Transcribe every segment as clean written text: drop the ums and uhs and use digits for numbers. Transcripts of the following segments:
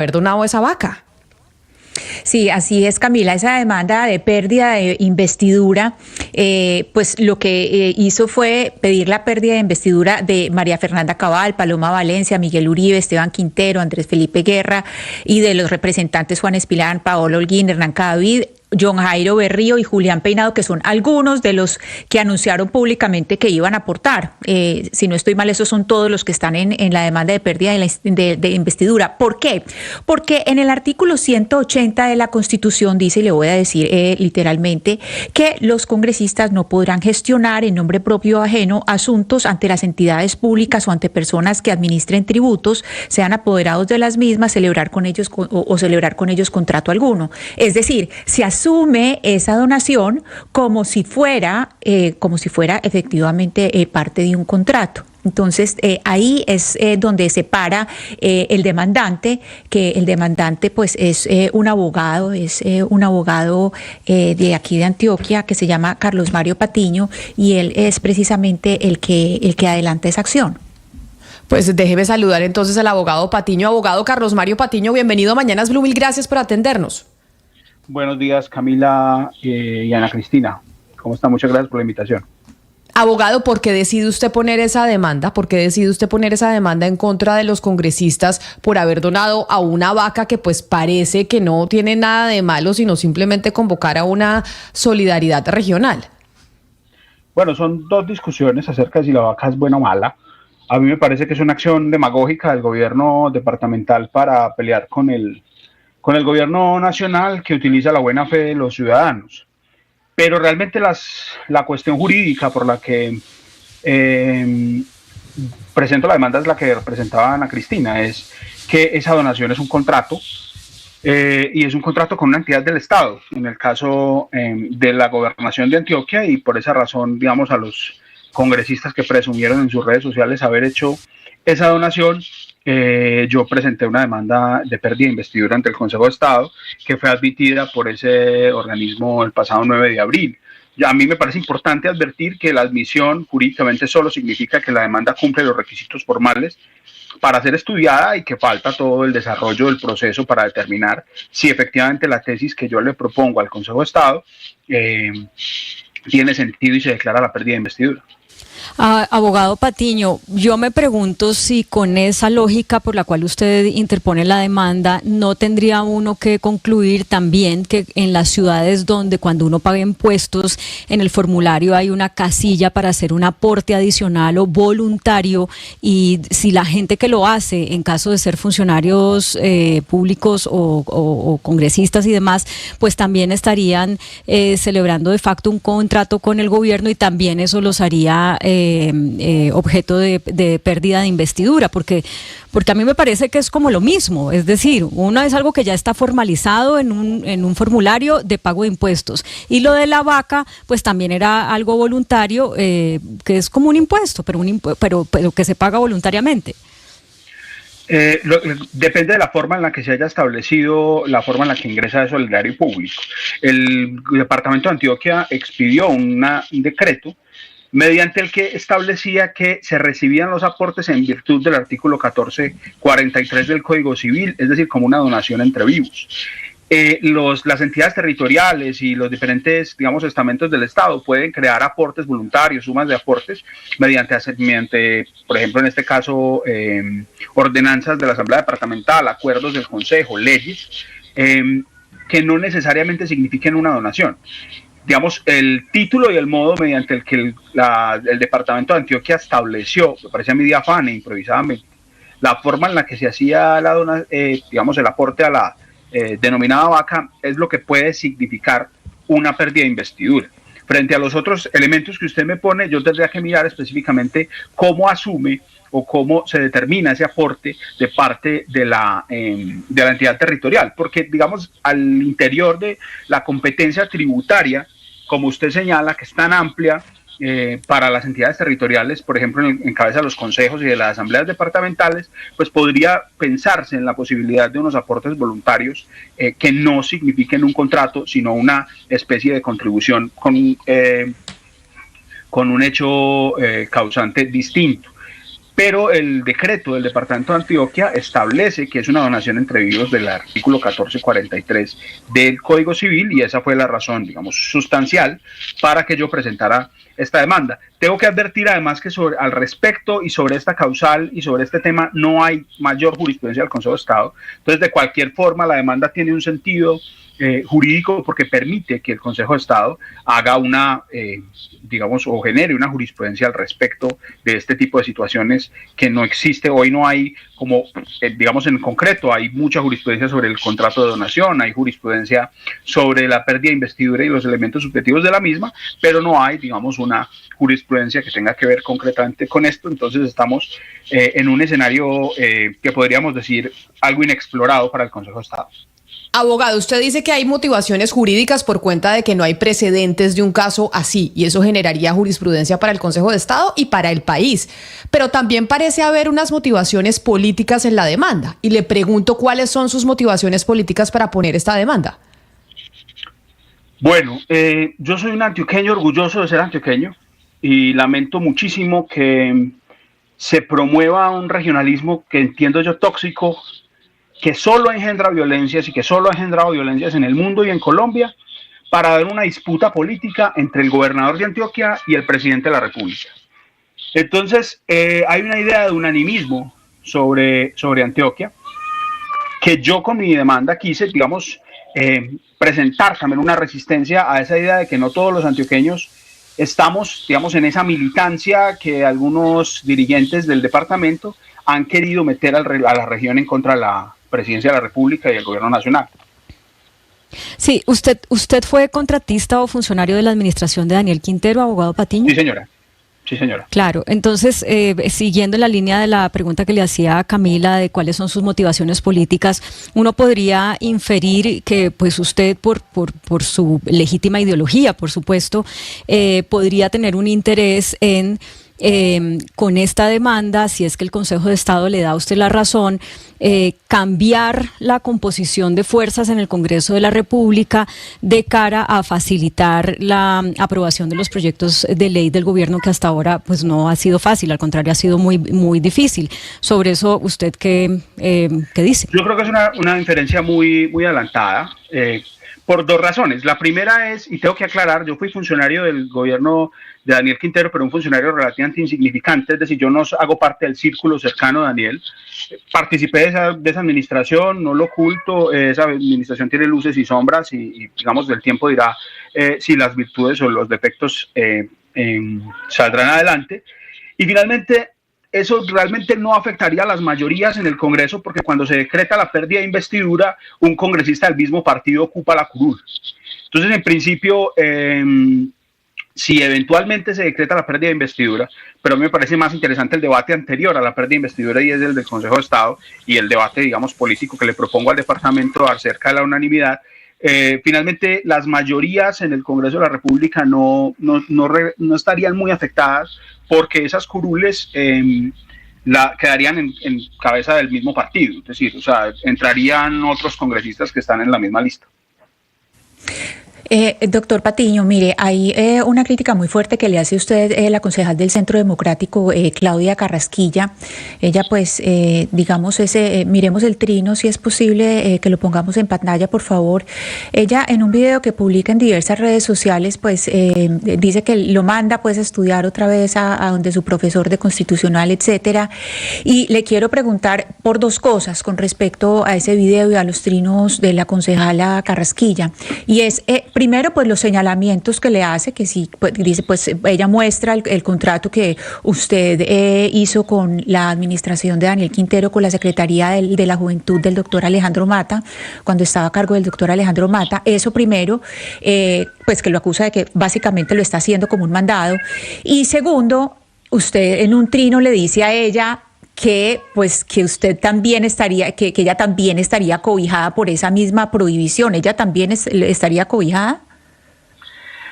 haber donado esa vaca. Sí, así es, Camila. Esa demanda de pérdida de investidura, pues lo que hizo fue pedir la pérdida de investidura de María Fernanda Cabal, Paloma Valencia, Miguel Uribe, Esteban Quintero, Andrés Felipe Guerra y de los representantes Juan Espilán, Paolo Holguín, Hernán Cadavid, John Jairo Berrío y Julián Peinado, que son algunos de los que anunciaron públicamente que iban a aportar. Si no estoy mal, esos son todos los que están en la demanda de pérdida de investidura. ¿Por qué? Porque en el artículo 180 de la Constitución dice, y le voy a decir literalmente, que los congresistas no podrán gestionar en nombre propio o ajeno asuntos ante las entidades públicas o ante personas que administren tributos, sean apoderados de las mismas, celebrar con ellos o celebrar con ellos contrato alguno. Es decir, se asume esa donación como si fuera efectivamente parte de un contrato. Entonces, ahí es donde se para el demandante, que el demandante pues es un abogado de aquí de Antioquia que se llama Carlos Mario Patiño, y él es precisamente el que adelanta esa acción. Pues déjeme saludar entonces al abogado Patiño. Abogado Carlos Mario Patiño, bienvenido a Mañanas Blue, mil gracias por atendernos. Buenos días, Camila y Ana Cristina. ¿Cómo está? Muchas gracias por la invitación. Abogado, ¿por qué decide usted poner esa demanda? ¿Por qué decide usted poner esa demanda en contra de los congresistas por haber donado a una vaca que pues parece que no tiene nada de malo, sino simplemente convocar a una solidaridad regional? Bueno, son dos discusiones acerca de si la vaca es buena o mala. A mí me parece que es una acción demagógica del gobierno departamental para pelear con el gobierno nacional, que utiliza la buena fe de los ciudadanos. Pero realmente la cuestión jurídica por la que presento la demanda es la que representaba Ana Cristina, es que esa donación es un contrato, y es un contrato con una entidad del Estado, en el caso de la gobernación de Antioquia, y por esa razón, digamos, a los congresistas que presumieron en sus redes sociales haber hecho esa donación, yo presenté una demanda de pérdida de investidura ante el Consejo de Estado, que fue admitida por ese organismo el pasado 9 de abril. A mí me parece importante advertir que la admisión jurídicamente solo significa que la demanda cumple los requisitos formales para ser estudiada y que falta todo el desarrollo del proceso para determinar si efectivamente la tesis que yo le propongo al Consejo de Estado tiene sentido y se declara la pérdida de investidura. Abogado Patiño, yo me pregunto si con esa lógica por la cual usted interpone la demanda, no tendría uno que concluir también que en las ciudades donde cuando uno paga impuestos, en el formulario hay una casilla para hacer un aporte adicional o voluntario, y si la gente que lo hace, en caso de ser funcionarios públicos o congresistas y demás, pues también estarían celebrando de facto un contrato con el gobierno, y también eso los haría objeto de pérdida de investidura, porque a mí me parece que es como lo mismo, es decir, uno es algo que ya está formalizado en un formulario de pago de impuestos, y lo de la vaca pues también era algo voluntario, que es como un impuesto, pero que se paga voluntariamente. Depende de la forma en la que se haya establecido la forma en la que ingresa eso al erario público. El departamento de Antioquia expidió un decreto mediante el que establecía que se recibían los aportes en virtud del artículo 1443 del Código Civil, es decir, como una donación entre vivos. Las entidades territoriales y los diferentes, digamos, estamentos del Estado pueden crear aportes voluntarios, sumas de aportes, mediante, por ejemplo, en este caso, ordenanzas de la Asamblea Departamental, acuerdos del Consejo, leyes, que no necesariamente signifiquen una donación. Digamos, el título y el modo mediante el que el departamento de Antioquia estableció, me parece a mí diafana e improvisadamente, la forma en la que se hacía el aporte a la denominada vaca, es lo que puede significar una pérdida de investidura. Frente a los otros elementos que usted me pone, yo tendría que mirar específicamente cómo asume o cómo se determina ese aporte de parte de la entidad territorial, porque digamos al interior de la competencia tributaria, como usted señala, que es tan amplia para las entidades territoriales, por ejemplo en cabeza de los consejos y de las asambleas departamentales, pues podría pensarse en la posibilidad de unos aportes voluntarios que no signifiquen un contrato, sino una especie de contribución con un hecho causante distinto. pero el decreto del Departamento de Antioquia establece que es una donación entre vivos del artículo 1443 del Código Civil, y esa fue la razón, digamos, sustancial para que yo presentara esta demanda. Tengo que advertir además que al respecto y sobre esta causal y sobre este tema no hay mayor jurisprudencia del Consejo de Estado. Entonces, de cualquier forma, la demanda tiene un sentido jurídico porque permite que el Consejo de Estado haga una, digamos, o genere una jurisprudencia al respecto de este tipo de situaciones que no existe. Hoy no hay, como, digamos, en concreto, hay mucha jurisprudencia sobre el contrato de donación, hay jurisprudencia sobre la pérdida de investidura y los elementos subjetivos de la misma, pero no hay, digamos, una jurisprudencia que tenga que ver concretamente con esto. Entonces estamos en un escenario que podríamos decir algo inexplorado para el Consejo de Estado. Abogado, usted dice que hay motivaciones jurídicas por cuenta de que no hay precedentes de un caso así, y eso generaría jurisprudencia para el Consejo de Estado y para el país. Pero también parece haber unas motivaciones políticas en la demanda. Y le pregunto cuáles son sus motivaciones políticas para poner esta demanda. Bueno, yo soy un antioqueño orgulloso de ser antioqueño y lamento muchísimo que se promueva un regionalismo que entiendo yo tóxico, que solo engendra violencias y que solo ha engendrado violencias en el mundo y en Colombia, para dar una disputa política entre el gobernador de Antioquia y el presidente de la República. Entonces, hay una idea de unanimismo sobre Antioquia, que yo con mi demanda quise, digamos, presentar también una resistencia a esa idea de que no todos los antioqueños estamos, digamos, en esa militancia que algunos dirigentes del departamento han querido meter a la región en contra de la Presidencia de la República y el Gobierno Nacional. Sí, ¿usted fue contratista o funcionario de la administración de Daniel Quintero, abogado Patiño? Sí, señora. Sí, señora. Claro, entonces, siguiendo la línea de la pregunta que le hacía a Camila de cuáles son sus motivaciones políticas, uno podría inferir que pues usted, por su legítima ideología, por supuesto, podría tener un interés en con esta demanda, si es que el Consejo de Estado le da a usted la razón, cambiar la composición de fuerzas en el Congreso de la República de cara a facilitar la aprobación de los proyectos de ley del gobierno, que hasta ahora pues no ha sido fácil, al contrario ha sido muy, muy difícil. Sobre eso, ¿usted qué dice? Yo creo que es una inferencia muy, muy adelantada, por dos razones. La primera es, y tengo que aclarar, yo fui funcionario del gobierno de Daniel Quintero, pero un funcionario relativamente insignificante, es decir, yo no hago parte del círculo cercano de Daniel. Participé de esa administración, no lo oculto, esa administración tiene luces y sombras y digamos, del tiempo dirá si las virtudes o los defectos saldrán adelante. Y finalmente, eso realmente no afectaría a las mayorías en el Congreso, porque cuando se decreta la pérdida de investidura, un congresista del mismo partido ocupa la curul. Entonces, en principio, si eventualmente se decreta la pérdida de investidura, pero a mí me parece más interesante el debate anterior a la pérdida de investidura, y es el del Consejo de Estado, y el debate, digamos, político que le propongo al departamento acerca de la unanimidad. Finalmente, las mayorías en el Congreso de la República no estarían muy afectadas, porque esas curules quedarían en cabeza del mismo partido, es decir, o sea, entrarían otros congresistas que están en la misma lista. Doctor Patiño, mire, hay una crítica muy fuerte que le hace usted la concejal del Centro Democrático, Claudia Carrasquilla. Ella, pues, digamos, miremos el trino, si es posible, que lo pongamos en pantalla, por favor. Ella, en un video que publica en diversas redes sociales, pues, dice que lo manda, pues, a estudiar otra vez a donde su profesor de constitucional, etcétera. Y le quiero preguntar por dos cosas con respecto a ese video y a los trinos de la concejala Carrasquilla. Y es, primero, pues los señalamientos que le hace, que sí, pues, dice, pues ella muestra el contrato que usted hizo con la administración de Daniel Quintero, con la Secretaría de la Juventud del doctor Alejandro Mata, cuando estaba a cargo del doctor Alejandro Mata. Eso primero, pues que lo acusa de que básicamente lo está haciendo como un mandado. Y segundo, usted en un trino le dice a ella que pues que usted también estaría, que ella también estaría cobijada por esa misma prohibición. ¿Ella también estaría cobijada?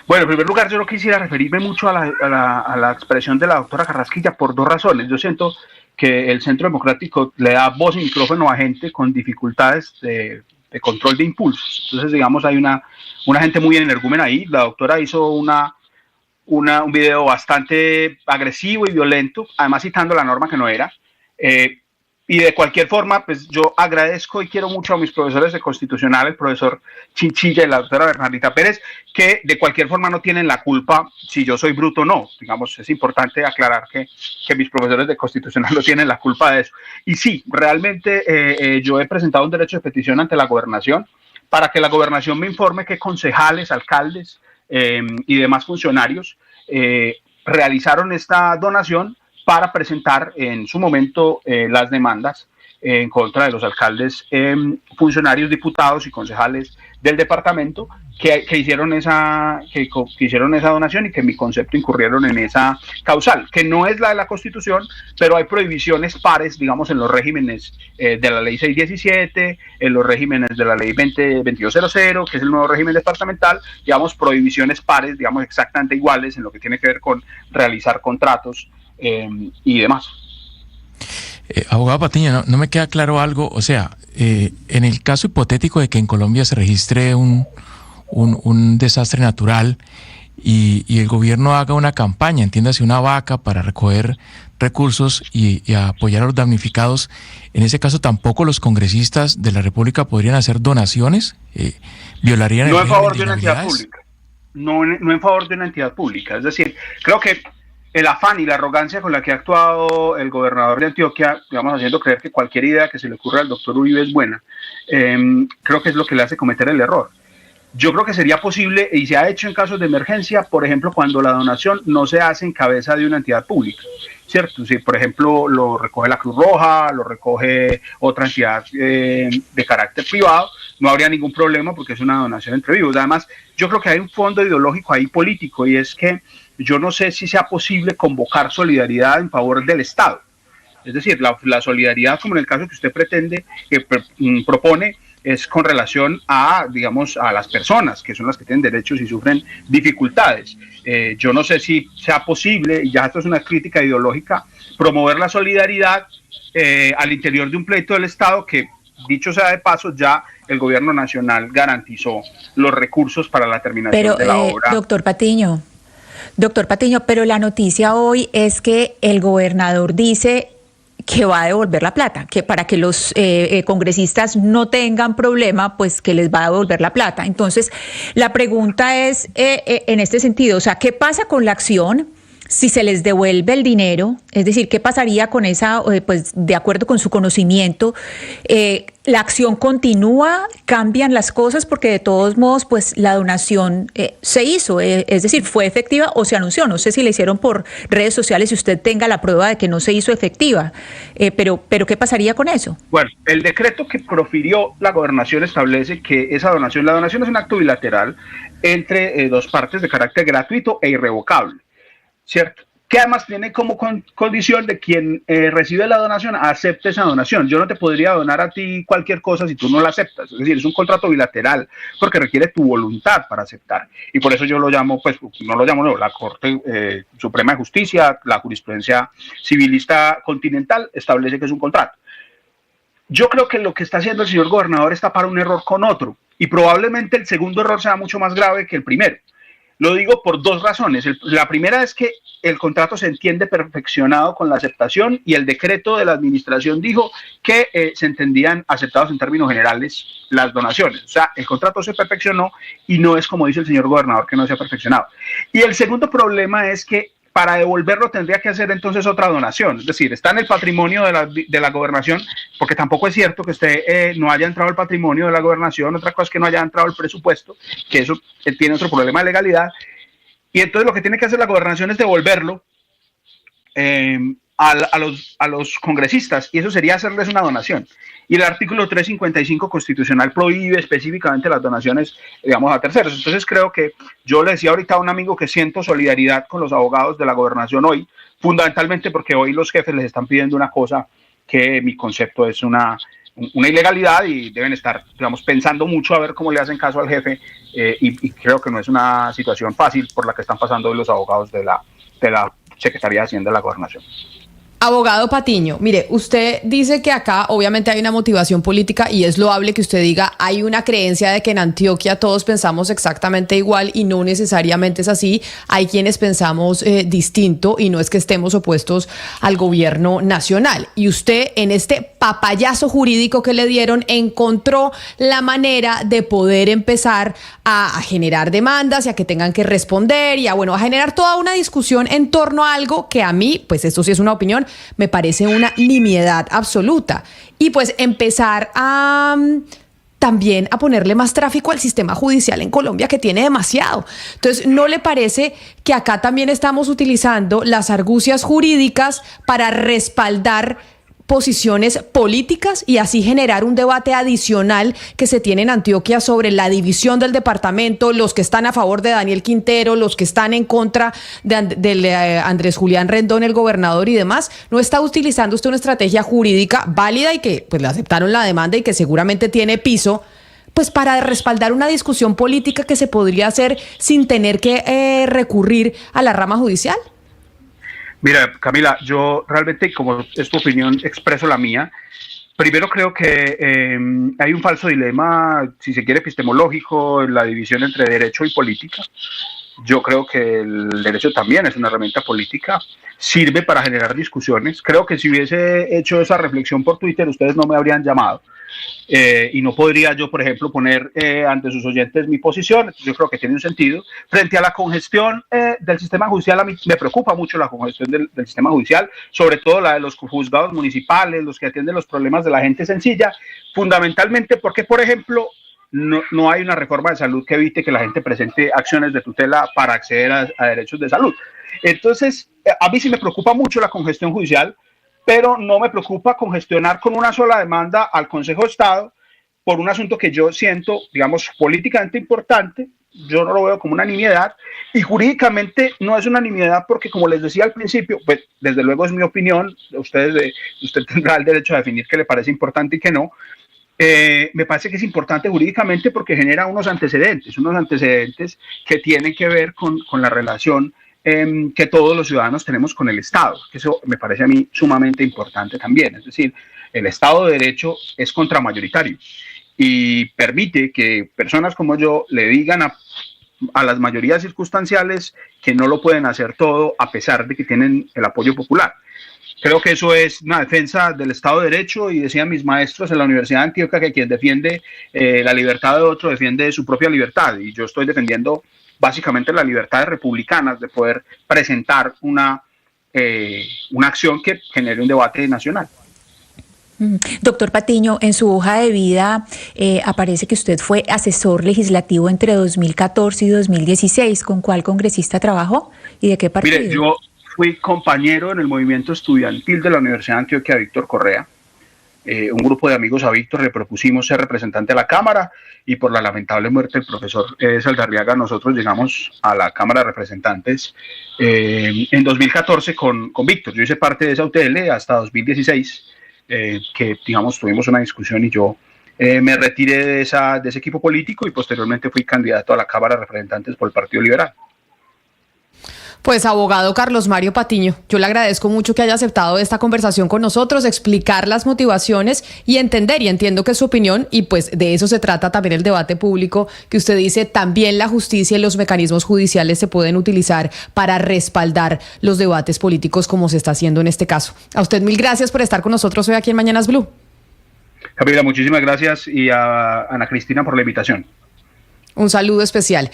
Bueno, en primer lugar, yo no quisiera referirme mucho a la expresión de la doctora Carrasquilla por dos razones. Yo siento que el Centro Democrático le da voz y micrófono a gente con dificultades de control de impulsos. Entonces, digamos, hay una gente muy energúmena ahí. La doctora hizo un video bastante agresivo y violento, además citando la norma que no era. Y de cualquier forma, pues yo agradezco y quiero mucho a mis profesores de constitucional, el profesor Chinchilla y la doctora Bernardita Pérez, que de cualquier forma no tienen la culpa si yo soy bruto o no. Digamos, es importante aclarar que mis profesores de constitucional no tienen la culpa de eso. Y sí, realmente yo he presentado un derecho de petición ante la gobernación para que la gobernación me informe qué concejales, alcaldes y demás funcionarios realizaron esta donación para presentar en su momento las demandas en contra de los alcaldes, funcionarios, diputados y concejales del departamento que hicieron esa donación y que en mi concepto incurrieron en esa causal, que no es la de la Constitución, pero hay prohibiciones pares, digamos, en los regímenes de la ley 617, en los regímenes de la ley 2200, que es el nuevo régimen departamental, digamos, prohibiciones pares, digamos, exactamente iguales en lo que tiene que ver con realizar contratos y demás. Abogado Patiño, no me queda claro algo, o sea, en el caso hipotético de que en Colombia se registre un desastre natural y el gobierno haga una campaña, entiéndase una vaca para recoger recursos y apoyar a los damnificados, en ese caso tampoco los congresistas de la República podrían hacer donaciones, violarían el régimen en favor de una entidad pública, no en favor de una entidad pública, es decir, creo que el afán y la arrogancia con la que ha actuado el gobernador de Antioquia, digamos, haciendo creer que cualquier idea que se le ocurra al doctor Uribe es buena, creo que es lo que le hace cometer el error. Yo creo que sería posible, y se ha hecho en casos de emergencia, por ejemplo, cuando la donación no se hace en cabeza de una entidad pública, ¿cierto? Si, por ejemplo, lo recoge la Cruz Roja, lo recoge otra entidad de carácter privado, no habría ningún problema porque es una donación entre vivos. Además, yo creo que hay un fondo ideológico ahí político, y es que yo no sé si sea posible convocar solidaridad en favor del Estado. Es decir, la solidaridad, como en el caso que usted pretende, que propone, es con relación a, digamos, a las personas, que son las que tienen derechos y sufren dificultades. Yo no sé si sea posible, y ya esto es una crítica ideológica, promover la solidaridad al interior de un pleito del Estado que, dicho sea de paso, ya el gobierno nacional garantizó los recursos para la terminación de la obra. Doctor Patiño, pero la noticia hoy es que el gobernador dice que va a devolver la plata, que para que los congresistas no tengan problema, pues que les va a devolver la plata. Entonces, la pregunta es, en este sentido, o sea, ¿qué pasa con la acción si se les devuelve el dinero? Es decir, ¿qué pasaría con esa, pues de acuerdo con su conocimiento, la acción continúa, cambian las cosas? Porque de todos modos, pues la donación se hizo, es decir, ¿fue efectiva o se anunció? No sé si la hicieron por redes sociales, si usted tenga la prueba de que no se hizo efectiva, pero ¿qué pasaría con eso? Bueno, el decreto que profirió la gobernación establece que la donación es un acto bilateral entre dos partes de carácter gratuito e irrevocable, ¿cierto? Que además tiene como condición de quien recibe la donación acepte esa donación. Yo no te podría donar a ti cualquier cosa si tú no la aceptas. Es decir, es un contrato bilateral porque requiere tu voluntad para aceptar. Y por eso yo lo llamo, pues no lo llamo, no, la Corte Suprema de Justicia, la jurisprudencia civilista continental establece que es un contrato. Yo creo que lo que está haciendo el señor gobernador es tapar un error con otro. Y probablemente el segundo error sea mucho más grave que el primero. Lo digo por dos razones. La primera es que el contrato se entiende perfeccionado con la aceptación, y el decreto de la administración dijo que se entendían aceptados en términos generales las donaciones. O sea, el contrato se perfeccionó y no es como dice el señor gobernador que no se ha perfeccionado. Y el segundo problema es que para devolverlo tendría que hacer entonces otra donación. Es decir, está en el patrimonio de la gobernación, porque tampoco es cierto que usted no haya entrado al patrimonio de la gobernación. Otra cosa es que no haya entrado el presupuesto, que eso tiene otro problema de legalidad. Y entonces lo que tiene que hacer la gobernación es devolverlo a los congresistas, y eso sería hacerles una donación. Y el artículo 355 constitucional prohíbe específicamente las donaciones, digamos, a terceros. Entonces creo que yo le decía ahorita a un amigo que siento solidaridad con los abogados de la gobernación hoy, fundamentalmente porque hoy los jefes les están pidiendo una cosa que mi concepto es una ilegalidad, y deben estar, digamos, pensando mucho a ver cómo le hacen caso al jefe, y creo que no es una situación fácil por la que están pasando hoy los abogados de la Secretaría de Hacienda de la Gobernación. Abogado Patiño, mire, usted dice que acá obviamente hay una motivación política y es loable que usted diga, hay una creencia de que en Antioquia todos pensamos exactamente igual y no necesariamente es así. Hay quienes pensamos distinto y no es que estemos opuestos al gobierno nacional. Y usted en este papayazo jurídico que le dieron encontró la manera de poder empezar a generar demandas y a que tengan que responder y a generar toda una discusión en torno a algo que a mí, pues esto sí es una opinión, me parece una nimiedad absoluta. Y pues empezar a también a ponerle más tráfico al sistema judicial en Colombia, que tiene demasiado. Entonces, ¿no le parece que acá también estamos utilizando las argucias jurídicas para respaldar posiciones políticas y así generar un debate adicional que se tiene en Antioquia sobre la división del departamento, los que están a favor de Daniel Quintero, los que están en contra de Andrés Julián Rendón, el gobernador y demás? ¿No está utilizando usted una estrategia jurídica válida y que pues le aceptaron la demanda y que seguramente tiene piso, pues para respaldar una discusión política que se podría hacer sin tener que recurrir a la rama judicial? Mira, Camila, yo realmente, como es tu opinión, expreso la mía. Primero creo que hay un falso dilema, si se quiere, epistemológico, en la división entre derecho y política. Yo creo que el derecho también es una herramienta política, sirve para generar discusiones. Creo que si hubiese hecho esa reflexión por Twitter, ustedes no me habrían llamado. Y no podría yo, por ejemplo, poner ante sus oyentes mi posición. Yo creo que tiene un sentido. Frente a la congestión del sistema judicial, a mí me preocupa mucho la congestión del sistema judicial, sobre todo la de los juzgados municipales, los que atienden los problemas de la gente sencilla, fundamentalmente porque, por ejemplo, no hay una reforma de salud que evite que la gente presente acciones de tutela para acceder a derechos de salud. Entonces, a mí sí me preocupa mucho la congestión judicial, pero no me preocupa congestionar con una sola demanda al Consejo de Estado por un asunto que yo siento, digamos, políticamente importante. Yo no lo veo como una nimiedad y jurídicamente no es una nimiedad porque, como les decía al principio, pues desde luego es mi opinión, usted tendrá el derecho a definir qué le parece importante y qué no. Me parece que es importante jurídicamente porque genera unos antecedentes que tienen que ver con la relación que todos los ciudadanos tenemos con el Estado, que eso me parece a mí sumamente importante también. Es decir, el Estado de Derecho es contramayoritario y permite que personas como yo le digan a las mayorías circunstanciales que no lo pueden hacer todo a pesar de que tienen el apoyo popular. Creo que eso es una defensa del Estado de Derecho y decían mis maestros en la Universidad de Antioquia que quien defiende la libertad de otro defiende su propia libertad, y yo estoy defendiendo básicamente las libertades republicanas de poder presentar una acción que genere un debate nacional. Doctor Patiño, en su hoja de vida aparece que usted fue asesor legislativo entre 2014 y 2016. ¿Con cuál congresista trabajó y de qué partido? Mire, yo fui compañero en el movimiento estudiantil de la Universidad de Antioquia, Víctor Correa. Un grupo de amigos a Víctor le propusimos ser representante a la Cámara y por la lamentable muerte del profesor Saldarriaga nosotros llegamos a la Cámara de Representantes en 2014 con Víctor. Yo hice parte de esa UTL hasta 2016, que digamos tuvimos una discusión y yo me retiré de ese equipo político y posteriormente fui candidato a la Cámara de Representantes por el Partido Liberal. Pues abogado Carlos Mario Patiño, yo le agradezco mucho que haya aceptado esta conversación con nosotros, explicar las motivaciones y entender, y entiendo que es su opinión, y pues de eso se trata también el debate público, que usted dice también la justicia y los mecanismos judiciales se pueden utilizar para respaldar los debates políticos como se está haciendo en este caso. A usted mil gracias por estar con nosotros hoy aquí en Mañanas Blue. Camila, muchísimas gracias, y a Ana Cristina por la invitación. Un saludo especial.